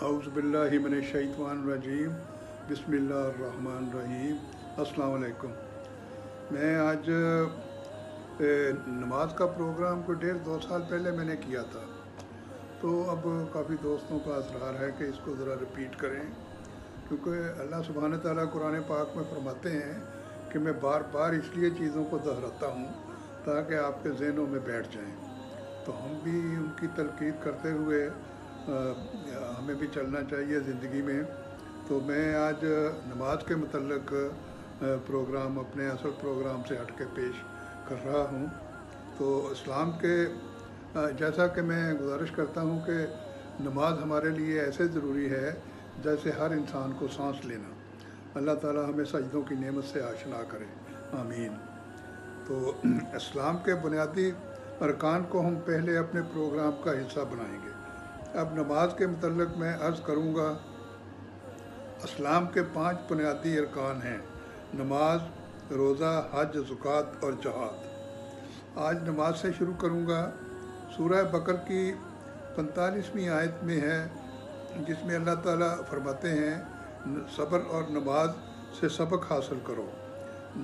औज़ु बिल्लाहि मिनश शैतानिर रजीम बिस्मिल्लाहिर रहमानिर रहीम। अस्सलाम वालेकुम। मैं आज नमाज का प्रोग्राम को 1.5-2 साल पहले मैंने किया था, तो अब काफ़ी दोस्तों का असरार है कि इसको ज़रा रिपीट करें, क्योंकि अल्लाह सुब्हान तआला कुरान पाक में फरमाते हैं कि मैं बार बार इसलिए चीज़ों को दोहराता हूँ ताकि आपके ज़हनों में बैठ जाएं। तो हम भी उनकी तलकीद करते हुए हमें भी चलना चाहिए ज़िंदगी में। तो मैं आज नमाज के मतलब प्रोग्राम अपने असल प्रोग्राम से हट के पेश कर रहा हूँ। तो इस्लाम के जैसा कि मैं गुजारिश करता हूँ कि नमाज हमारे लिए ऐसे ज़रूरी है जैसे हर इंसान को सांस लेना। अल्लाह ताला हमें सजदों की नेमत से आशना करे, आमीन। तो इस्लाम के बुनियादी अरकान को हम पहले अपने प्रोग्राम का हिस्सा बनाएंगे। अब नमाज के मतलब मैं अर्ज़ करूँगा। इस्लाम के 5 बुनियादी अरकान हैं: नमाज, रोज़ा, हज, ज़कात और जहाद। आज नमाज से शुरू करूँगा। सूरह बकर की 45वीं आयत में है, जिसमें अल्लाह ताला फरमाते हैं, सब्र और नमाज से सबक हासिल करो।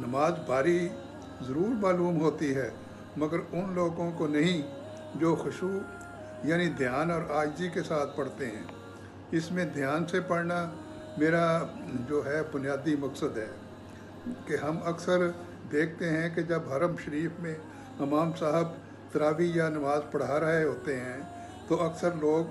नमाज भारी ज़रूर मालूम होती है, मगर उन लोगों को नहीं जो खुशू यानी ध्यान और आजिज़ी के साथ पढ़ते हैं। इसमें ध्यान से पढ़ना मेरा जो है बुनियादी मकसद है कि हम अक्सर देखते हैं कि जब हरम शरीफ में इमाम साहब तरावी या नमाज पढ़ा रहे होते हैं तो अक्सर लोग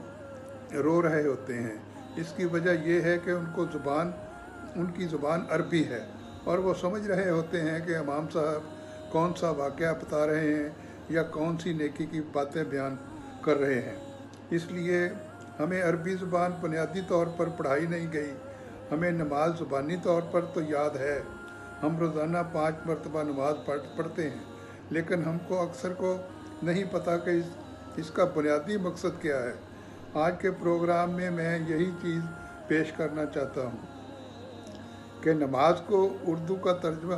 रो रहे होते हैं। इसकी वजह यह है कि उनकी ज़ुबान अरबी है और वो समझ रहे होते हैं कि इमाम साहब कौन सा वाक़या बता रहे हैं या कौन सी नेकी की बातें बयान कर रहे हैं। इसलिए हमें अरबी ज़ुबान बुनियादी तौर पर पढ़ाई नहीं गई। हमें नमाज ज़ुबानी तौर पर तो याद है, हम रोज़ाना 5 मरतबा नमाज पढ़ते हैं, लेकिन हमको अक्सर को नहीं पता कि इसका बुनियादी मकसद क्या है। आज के प्रोग्राम में मैं यही चीज़ पेश करना चाहता हूँ कि नमाज को उर्दू का तर्जमा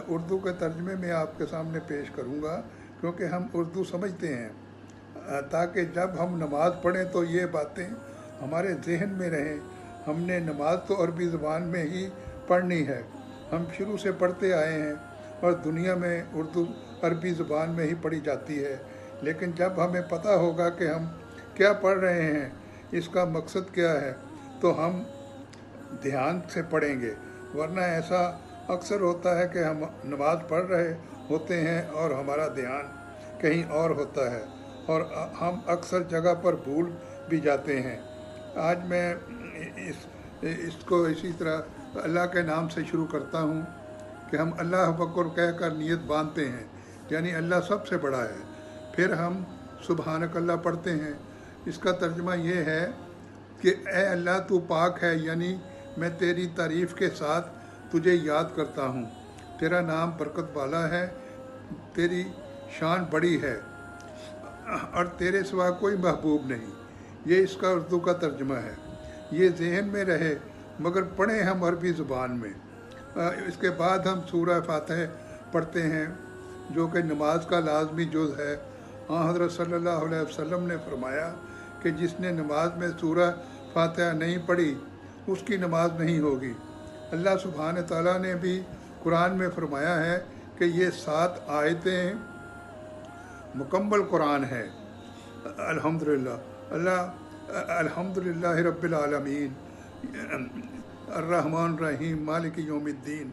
उर्दू के तर्जमे में आपके सामने पेश करूँगा, क्योंकि हम उर्दू समझते हैं, ताकि जब हम नमाज़ पढ़ें तो ये बातें हमारे जहन में रहें। हमने नमाज तो अरबी ज़ुबान में ही पढ़नी है, हम शुरू से पढ़ते आए हैं और दुनिया में उर्दू अरबी ज़ुबान में ही पढ़ी जाती है। लेकिन जब हमें पता होगा कि हम क्या पढ़ रहे हैं, इसका मकसद क्या है, तो हम ध्यान से पढ़ेंगे। वरना ऐसा अक्सर होता है कि हम नमाज पढ़ रहे होते हैं और हमारा ध्यान कहीं और होता है और हम अक्सर जगह पर भूल भी जाते हैं। आज मैं इसको इसी तरह अल्लाह के नाम से शुरू करता हूँ कि हम अल्लाह अकबर कहकर नियत बांधते हैं, यानी अल्लाह सबसे बड़ा है। फिर हम सुबहानक अल्लाह पढ़ते हैं। इसका तर्जुमा ये है कि ए अल्लाह तू पाक है, यानी मैं तेरी तारीफ़ के साथ तुझे याद करता हूँ। तेरा नाम बरकत वाला है, तेरी शान बड़ी है और तेरे सिवा कोई महबूब नहीं। ये इसका उर्दू का तर्जुमा है। ये जहन में रहे, मगर पढ़ें हम अरबी ज़ुबान में। इसके बाद हम सूरह फातिहा पढ़ते हैं, जो कि नमाज का लाजमी जुज़ है। हाँ, हज़रत सल्लल्लाहु अलैहि वसल्लम ने फरमाया कि जिसने नमाज में सूरह फातिहा नहीं पढ़ी उसकी नमाज नहीं होगी। अल्लाह सुब्हान तआला ने भी कुरान में फरमाया है कि ये 7 आयतें मुकम्मल कुरान है। अल्हम्दुलिल्लाह रब्बिल आलमीन अर्रहमान रहीम मालिक यौमिद्दीन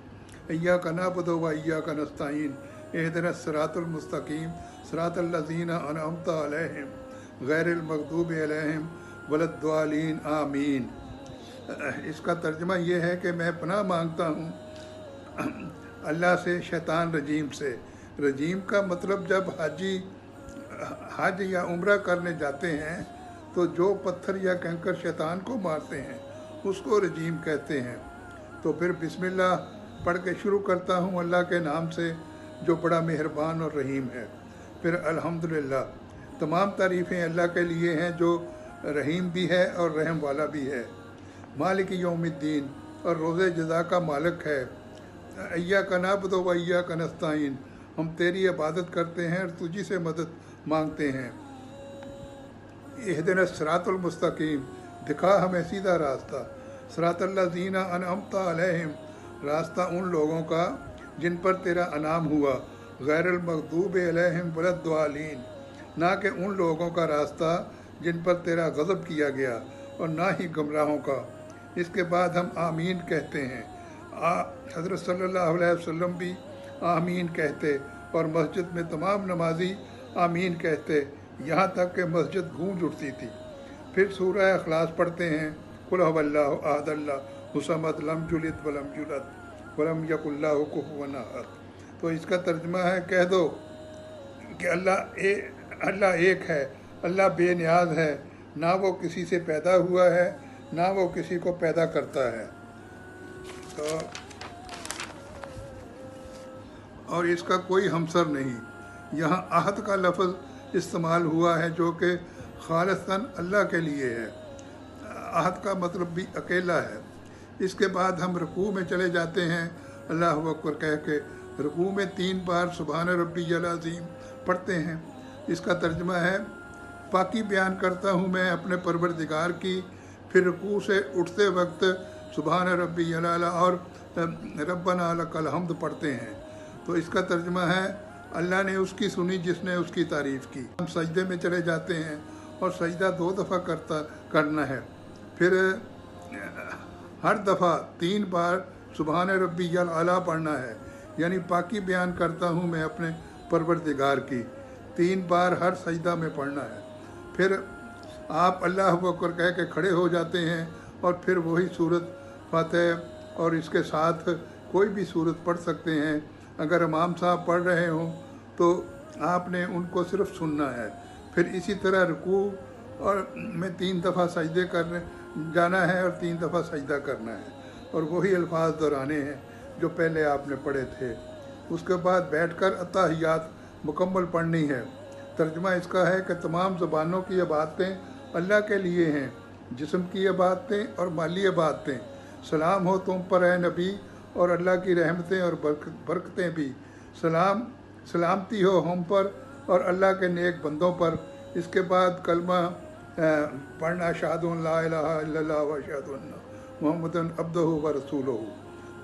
इय्याका नअबुदु व इय्याका नस्तईन इहदिनस सिरातल मुस्तकीम सिरातल लज़ीना अनअमता अलैहिम गैरिल मग़दूबि अलैहिम वलद्दालीन आमीन। इसका तर्जुमा ये है कि मैं पनाह मांगता हूँ अल्लाह से शैतान रजीम से। रजीम का मतलब जब हज या उम्रा करने जाते हैं तो जो पत्थर या कंकर शैतान को मारते हैं उसको रजीम कहते हैं। तो फिर बिस्मिल्लाह पढ़ के शुरू करता हूँ अल्लाह के नाम से जो बड़ा मेहरबान और रहीम है। फिर अल्हम्दुलिल्लाह, तमाम तारीफ़ें अल्लाह के लिए हैं जो रहीम भी है और रहम वाला भी है। मालिक यौमिद्दीन, और रोज़े जज़ा का मालिक है। इय्याका नअबुदु व इय्याका नस्तईन, हम तेरी इबादत करते हैं और तुझी से मदद मांगते हैं। इहदिना सिरातुल मुस्तकीम, दिखा हमें सीधा रास्ता। सिरातल्लज़ीना अनअमता अलैहिम, रास्ता उन लोगों का जिन पर तेरा अनाम हुआ। गैरुल मग़दूबि अलैहिम वलद्दालीन, ना कि उन लोगों का रास्ता जिन पर तेरा गज़ब किया गया, और ना ही गुमराहों का। इसके बाद हम आमीन कहते हैं। हज़रत सल्लल्लाहु अलैहि वसल्लम भी आमीन कहते और मस्जिद में तमाम नमाजी आमीन कहते, यहाँ तक कि मस्जिद गूंज उठती थी। फिर सूरह इखलास पढ़ते हैं, कुल हुवल्लाहु अहद अल्लाहु समद लम यलिद वलम यूलद वलम यकुल लहू कुफुवन अहद। तो इसका तर्जुमा है, कह दो कि अल्लाह एक है, अल्लाह बेनियाज है, ना वो किसी से पैदा हुआ है, ना वो किसी को पैदा करता है। तो और इसका कोई हमसर नहीं। यहाँ आहद का लफ्ज़ इस्तेमाल हुआ है जो कि खालिसन अल्लाह के लिए है। आहद का मतलब भी अकेला है। इसके बाद हम रुकू में चले जाते हैं, अल्लाहु अकबर कह के। रुकू में 3 बार सुभान रब्बियल अज़ीम पढ़ते हैं। इसका तर्जुमा है, पाकी बयान करता हूँ मैं अपने परवरदिगार की। फिर रुकू से उठते वक्त सुभान रब्बियल आला और रब्बना लकल हम्द पढ़ते हैं। तो इसका तर्जुमा है, अल्लाह ने उसकी सुनी जिसने उसकी तारीफ़ की। हम सजदे में चले जाते हैं और सजदा 2 दफ़ा करना है। फिर हर दफ़ा 3 बार सुभान रब्बियल आला पढ़ना है, यानी पाकी बयान करता हूँ मैं अपने परवरदिगार की। 3 बार हर सजदा में पढ़ना है। फिर आप अल्लाहु अकबर कह के खड़े हो जाते हैं और फिर वही सूरत फातिहा और इसके साथ कोई भी सूरत पढ़ सकते हैं। अगर इमाम साहब पढ़ रहे हों तो आपने उनको सिर्फ सुनना है। फिर इसी तरह रुकू और में 3 दफ़ा सजदे करने जाना है और 3 दफ़ा सजदा करना है, और वही अल्फाज दोहराने हैं जो पहले आपने पढ़े थे। उसके बाद बैठकर अत्ताहियात मुकम्मल पढ़नी है। तर्जुमा इसका है कि तमाम ज़बानों की इबादतें अल्लाह के लिए हैं, जिस्म की इबादतें और माली इबादतें। सलाम हो तुम पर ए नबी, और अल्लाह की रहमतें और बरकतें भी। सलामती हो हम पर और अल्लाह के नेक बंदों पर। इसके बाद कलमा पढ़ना, अशहदु अन ला इलाहा इल्लल्लाह व अशहदु अन्ना मुहम्मदन अब्दुहु व रसूलुहु।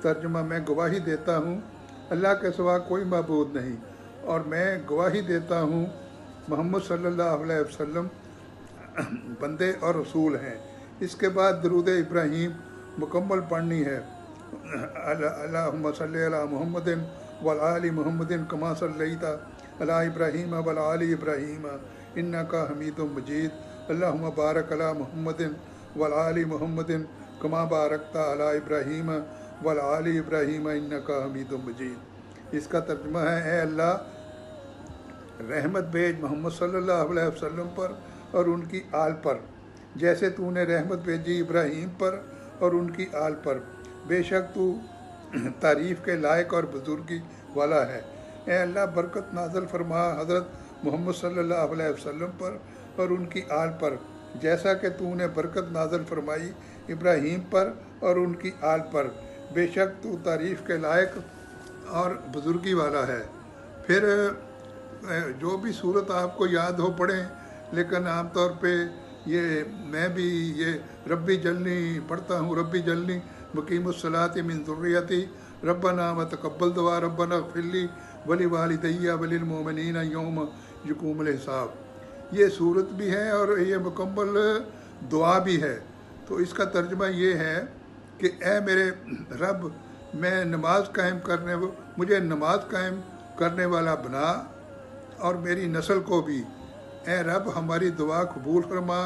तर्जुमा, मैं गवाही देता हूँ अल्लाह के सिवा कोई माबूद नहीं, और मैं गवाही देता हूँ मोहम्मद सल्लल्लाहु अलैहि वसल्लम बंदे और रसूल हैं। इसके बाद दरूद इब्राहीम मुकम्मल पढ़नी है। अल्लाहुम्मा सल्ली अला मुहम्मदिन वल आलि मुहम्मदिन कमा सल्लैता अला इब्राहीम वल आलि इब्राहीम इन्नका हमीदुम मजीद। अल्लाहुम्मा बारक अला मुहम्मदिन वल आलि मुहम्मदिन कमा बारकता अला इब्राहीम वल आलि इब्राहीम इन्नका हमीदुम मजीद। इसका तर्जुमा है, ए अल्लाह रहमत भेज मोहम्मद सल्लल्लाहु अलैहि वसल्लम पर और उनकी आल पर, जैसे तूने रहमत भेजी इब्राहीम पर और उनकी आल पर। बेशक तू तारीफ़ के लायक और बुजुर्गी वाला है। ए अल्लाह बरकत नाज़िल फरमा हज़रत मोहम्मद सल्लल्लाहु अलैहि वसल्लम पर और उनकी आल पर, जैसा कि तूने बरकत नाज़िल फरमाई इब्राहीम पर और उनकी आल पर। बेशक तू तारीफ़ के लायक और बुजुर्गी वाला है। फिर जो भी सूरत आपको याद हो पढ़ें, लेकिन आम तौर पे मैं भी ये रब्बी जल्नी पढ़ता हूँ। रब्बी जल्नी मुकीमुस्सलाति मिन ज़ुर्रियती रब्बना व तक़ब्बल दुआ रब्बना इग़फ़िरली वली वालिदैया वलिल मोमिनीना यौम यक़ूमुल हिसाब। ये सूरत भी है और ये मुकम्मल दुआ भी है। तो इसका तर्जुमा ये है कि ए मेरे रब, मैं मुझे नमाज कायम करने वाला बना और मेरी नस्ल को भी। ए रब हमारी दुआ कबूल फरमा।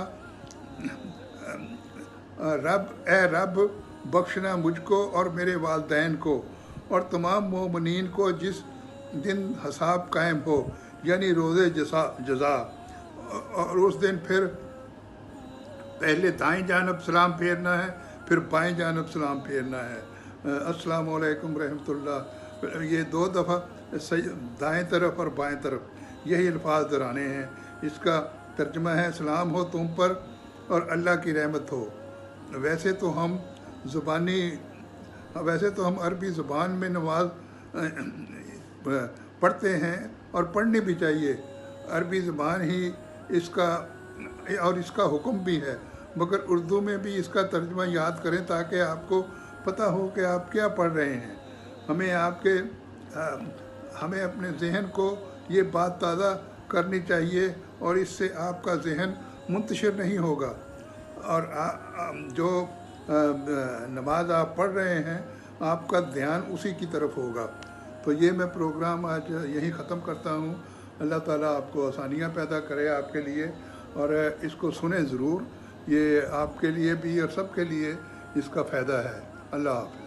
रब बख्शना मुझको और मेरे वालिदैन को और तमाम मोमिनीन को जिस दिन हिसाब कायम हो, यानी रोज़े जज़ा। और उस दिन फिर पहले दाएं जानब सलाम फेरना है, फिर बाएं जानब सलाम फेरना है। अस्सलामु अलैकुम रहमतुल्लाह, ये 2 दफ़ा दाएं तरफ और बाएं तरफ यही अल्फाज दोहराने हैं। इसका तर्जुमा है, सलाम हो तुम पर और अल्लाह की रहमत हो। वैसे तो हम अरबी ज़ुबान में नमाज पढ़ते हैं और पढ़नी भी चाहिए। अरबी ज़ुबान ही इसका اور اس کا حکم بھی ہے، مگر اردو میں بھی اس کا ترجمہ یاد کریں تاکہ آپ کو پتہ ہو کہ آپ کیا پڑھ رہے ہیں۔ ہمیں اپنے ذہن کو یہ بات تازہ کرنی چاہیے، اور اس سے آپ کا ذہن منتشر نہیں ہوگا، اور جو نماز آپ پڑھ رہے ہیں آپ کا دھیان اسی کی طرف ہوگا۔ تو یہ میں پروگرام آج یہیں ختم کرتا ہوں۔ اللہ تعالیٰ آپ کو آسانیاں پیدا کرے آپ کے لیے، اور اس کو سنیں ضرور، یہ آپ کے لیے بھی اور سب کے لیے اس کا فائدہ ہے۔ اللہ حافظ۔